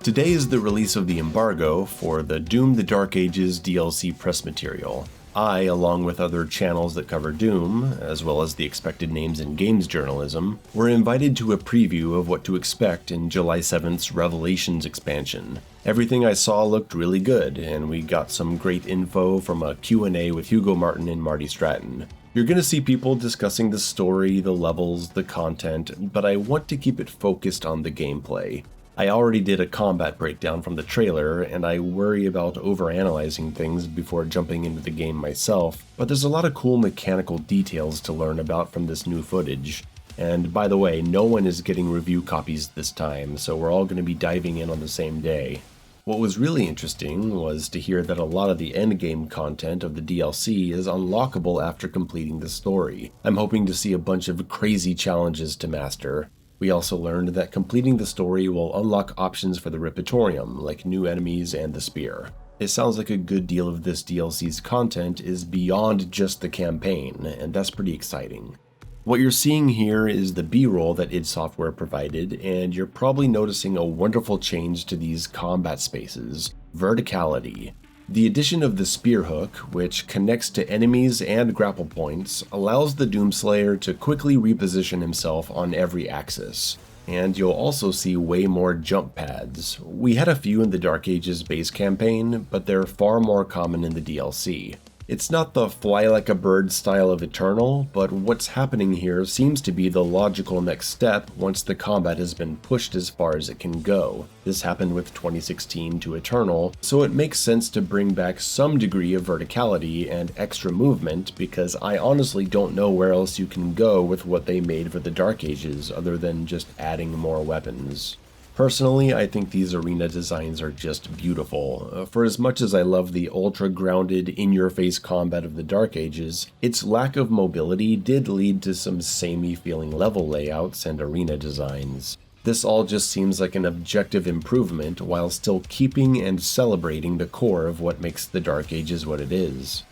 Today is the release of the embargo for the Doom the Dark Ages DLC press material. I, along with other channels that cover Doom, as well as the expected names in games journalism, were invited to a preview of what to expect in July 7th's Revelations expansion. Everything I saw looked really good, and we got some great info from a Q&A with Hugo Martin and Marty Stratton. You're going to see people discussing the story, the levels, the content, but I want to keep it focused on the gameplay. I already did a combat breakdown from the trailer, and I worry about overanalyzing things before jumping into the game myself, but there's a lot of cool mechanical details to learn about from this new footage. And by the way, no one is getting review copies this time, so we're all going to be diving in on the same day. What was really interesting was to hear that a lot of the endgame content of the DLC is unlockable after completing the story. I'm hoping to see a bunch of crazy challenges to master. We also learned that completing the story will unlock options for the Repertorium, like new enemies and the spear. It sounds like a good deal of this DLC's content is beyond just the campaign, and that's pretty exciting. What you're seeing here is the B-roll that id Software provided, and you're probably noticing a wonderful change to these combat spaces: Verticality. The addition of the spear hook, which connects to enemies and grapple points, allows the Doomslayer to quickly reposition himself on every axis. And you'll also see way more jump pads. We had a few in the Dark Ages base campaign, but they're far more common in the DLC. It's not the fly like a bird style of Eternal, but what's happening here seems to be the logical next step once the combat has been pushed as far as it can go. This happened with 2016 to Eternal, so it makes sense to bring back some degree of verticality and extra movement, because I honestly don't know where else you can go with what they made for the Dark Ages other than just adding more weapons. Personally, I think these arena designs are just beautiful. For as much as I love the ultra-grounded, in-your-face combat of the Dark Ages, its lack of mobility did lead to some samey-feeling level layouts and arena designs. This all just seems like an objective improvement while still keeping and celebrating the core of what makes the Dark Ages what it is.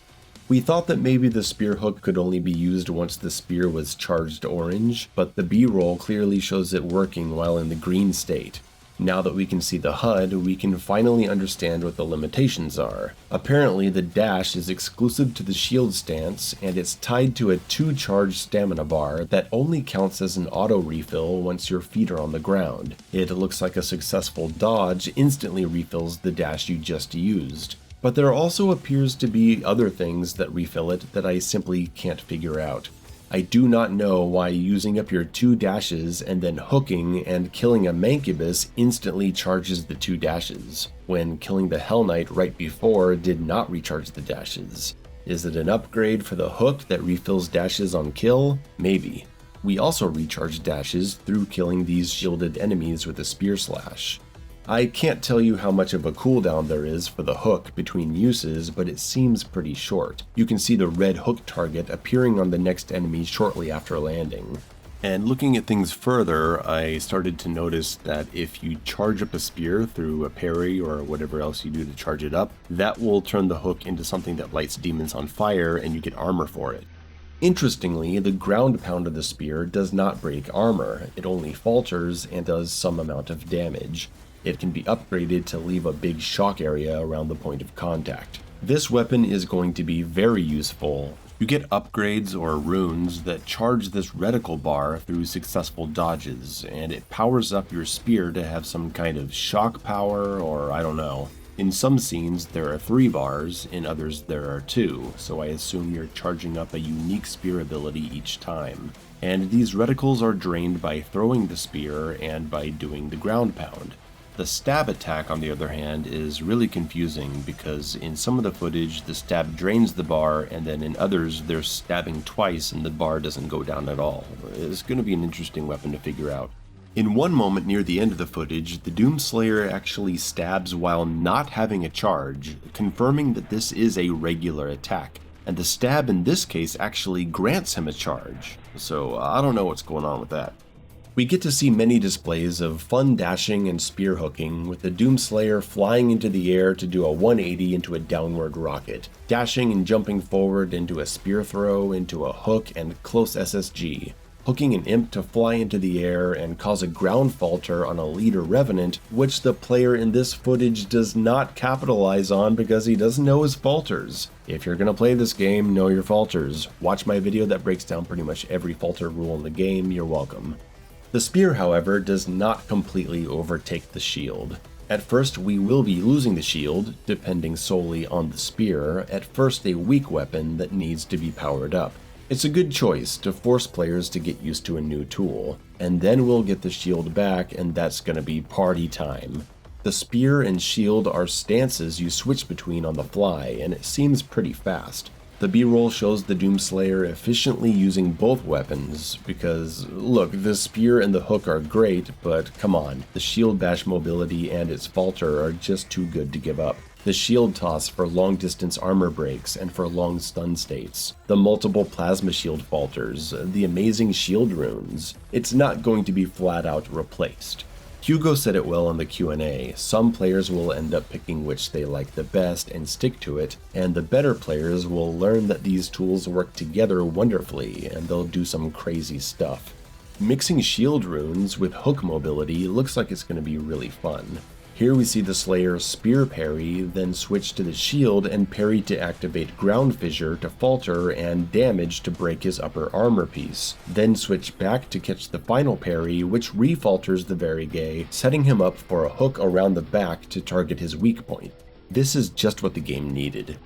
We thought that maybe the spear hook could only be used once the spear was charged orange, but the B-roll clearly shows it working while in the green state. Now that we can see the HUD, we can finally understand what the limitations are. Apparently, the dash is exclusive to the shield stance, and it's tied to a 2-charge stamina bar that only counts as an auto refill once your feet are on the ground. It looks like a successful dodge instantly refills the dash you just used. But there also appears to be other things that refill it that I simply can't figure out. I do not know why using up your 2 dashes and then hooking and killing a Mancubus instantly charges the 2 dashes, when killing the Hell Knight right before did not recharge the dashes. Is it an upgrade for the hook that refills dashes on kill? Maybe. We also recharge dashes through killing these shielded enemies with a spear slash. I can't tell you how much of a cooldown there is for the hook between uses, but it seems pretty short. You can see the red hook target appearing on the next enemy shortly after landing. And looking at things further, I started to notice that if you charge up a spear through a parry or whatever else you do to charge it up, that will turn the hook into something that lights demons on fire and you get armor for it. Interestingly, the ground pound of the spear does not break armor, it only falters and does some amount of damage. It can be upgraded to leave a big shock area around the point of contact. This weapon is going to be very useful. You get upgrades or runes that charge this reticle bar through successful dodges, and it powers up your spear to have some kind of shock power, or I don't know. In some scenes there are 3 bars, in others there are 2, so I assume you're charging up a unique spear ability each time. And these reticles are drained by throwing the spear and by doing the ground pound. The stab attack, on the other hand, is really confusing because in some of the footage the stab drains the bar, and then in others they're stabbing twice and the bar doesn't go down at all. It's going to be an interesting weapon to figure out. In one moment near the end of the footage, the Doomslayer actually stabs while not having a charge, confirming that this is a regular attack. And the stab in this case actually grants him a charge, so I don't know what's going on with that. We get to see many displays of fun dashing and spear hooking, with the Doomslayer flying into the air to do a 180 into a downward rocket, dashing and jumping forward into a spear throw, into a hook and close SSG. hooking an imp to fly into the air and cause a ground falter on a leader revenant, which the player in this footage does not capitalize on because he doesn't know his falters. If you're gonna play this game, know your falters. Watch my video that breaks down pretty much every falter rule in the game, you're welcome. The spear, however, does not completely overtake the shield. At first, we will be losing the shield, depending solely on the spear, at first a weak weapon that needs to be powered up. It's a good choice to force players to get used to a new tool, and then we'll get the shield back and that's gonna be party time. The spear and shield are stances you switch between on the fly, and it seems pretty fast. The B-roll shows the Doomslayer efficiently using both weapons, because, look, the spear and the hook are great, but come on, the shield bash mobility and its falter are just too good to give up. The shield toss for long distance armor breaks and for long stun states, the multiple plasma shield falters, the amazing shield runes, it's not going to be flat out replaced. Hugo said it well in the Q&A, some players will end up picking which they like the best and stick to it, and the better players will learn that these tools work together wonderfully and they'll do some crazy stuff. Mixing shield runes with hook mobility looks like it's going to be really fun. Here we see the Slayer spear parry, then switch to the shield and parry to activate ground fissure to falter and damage to break his upper armor piece, then switch back to catch the final parry which refalters the Varigay, setting him up for a hook around the back to target his weak point. This is just what the game needed.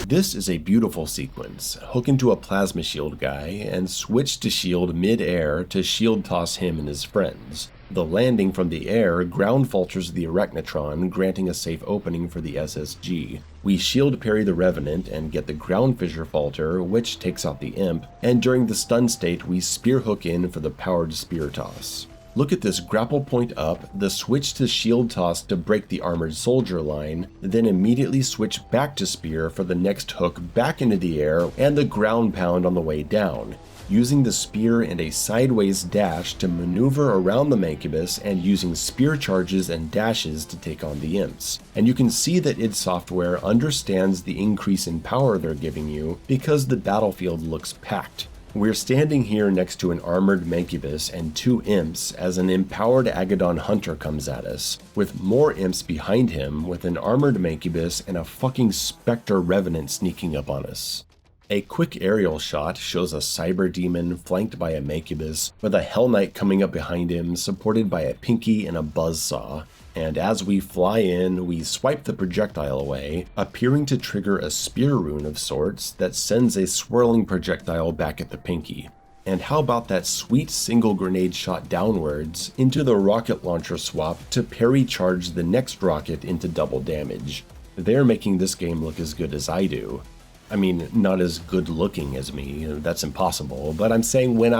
This is a beautiful sequence. Hook into a plasma shield guy and switch to shield mid-air to shield toss him and his friends. The landing from the air ground falters the Arachnotron, granting a safe opening for the SSG. We shield parry the Revenant and get the ground fissure falter, which takes out the imp, and during the stun state we spear hook in for the powered spear toss. Look at this grapple point up, the switch to shield toss to break the armored soldier line, then immediately switch back to spear for the next hook back into the air and the ground pound on the way down, using the spear and a sideways dash to maneuver around the Mancubus and using spear charges and dashes to take on the imps. And you can see that id Software understands the increase in power they're giving you because the battlefield looks packed. We're standing here next to an armored Mancubus and two imps as an empowered Agadon Hunter comes at us, with more imps behind him with an armored Mancubus and a fucking Spectre Revenant sneaking up on us. A quick aerial shot shows a Cyber Demon flanked by a Mancubus with a Hell Knight coming up behind him supported by a Pinky and a Buzzsaw. And as we fly in, we swipe the projectile away, appearing to trigger a spear rune of sorts that sends a swirling projectile back at the Pinky. And how about that sweet single grenade shot downwards into the rocket launcher swap to parry charge the next rocket into double damage. They're making this game look as good as I do. I mean, not as good looking as me, that's impossible, but I'm saying when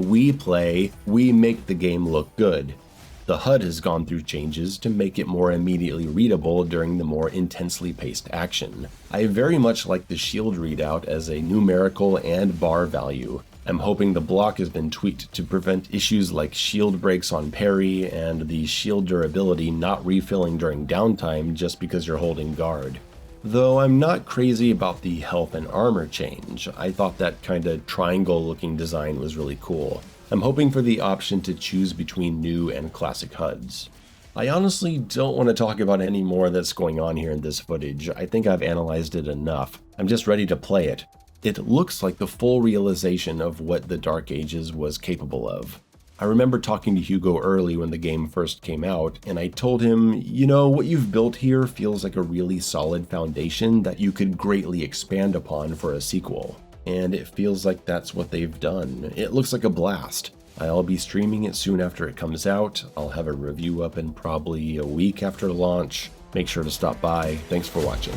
we play, we make the game look good. The HUD has gone through changes to make it more immediately readable during the more intensely paced action. I very much like the shield readout as a numerical and bar value. I'm hoping the block has been tweaked to prevent issues like shield breaks on parry and the shield durability not refilling during downtime just because you're holding guard. Though I'm not crazy about the health and armor change. I thought that kinda triangle looking design was really cool. I'm hoping for the option to choose between new and classic HUDs. I honestly don't want to talk about any more that's going on here in this footage. I think I've analyzed it enough. I'm just ready to play it. It looks like the full realization of what the Dark Ages was capable of. I remember talking to Hugo early when the game first came out, and I told him, you know, what you've built here feels like a really solid foundation that you could greatly expand upon for a sequel. And it feels like that's what they've done. It looks like a blast. I'll be streaming it soon after it comes out. I'll have a review up in probably a week after launch. Make sure to stop by. Thanks for watching.